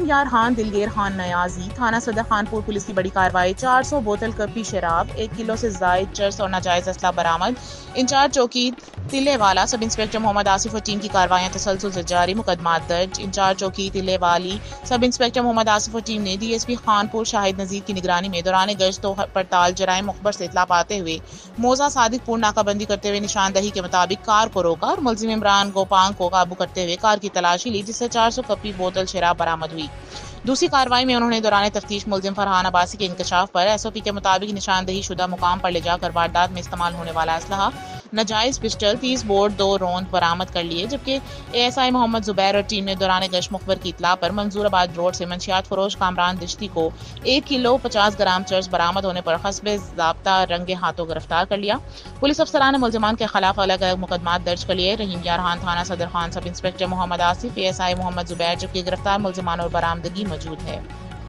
یار خان دلگیر خان نیازی تھانہ صدر خانپور پولیس کی بڑی کارروائی 400 بوتل کپی شراب 1 کلو سے زائد چرس اور ناجائز اسلحہ برآمد انچارج چوکی تلے والا سب انسپکٹر محمد آصف اور ٹیم کی کارروائیاں تسلسل سے جاری مقدمات درج انچارج چوکی تلے والی سب انسپکٹر محمد آصف اور ٹیم نے ڈی ایس پی خانپور شاہد نذیر کی نگرانی میں دوران گشت و پڑتال جرائم مخبر سے اطلاع پاتے ہوئے موزہ صادق پور ناکہ بندی کرتے ہوئے نشاندہی کے مطابق کار کو روکا اور ملزم عمران گوپانگ کو قابو کرتے ہوئے کار کی تلاشی لی جس سے 400 کپی بوتل شراب برآمد ہوئی۔ دوسری کارروائی میں انہوں نے دوران تفتیش ملزم فرحان عباسی کے انکشاف پر ایس او پی کے مطابق نشاندہی شدہ مقام پر لے جا کر واردات میں استعمال ہونے والا اسلحہ ناجائز پسٹل 30 بور 2 روند برآمد کر لیے، جبکہ اے ایس آئی محمد زبیر اور ٹیم نے دوران گشت مخبر کی اطلاع پر منظور آباد روڈ سے منشیات فروش کامران دشتی کو 1 کلو 50 گرام چرس برآمد ہونے پر حسب ضابطہ رنگے ہاتھوں گرفتار کر لیا۔ پولیس افسران نے ملزمان کے خلاف الگ الگ مقدمات درج کر لیے۔ رحیم یار خان تھانہ Saddar Khan sub inspector Muhammad Asif, A S I Muhammad Zubair, جبکہ گرفتار ملزمان اور برآمدگی موجود ہے۔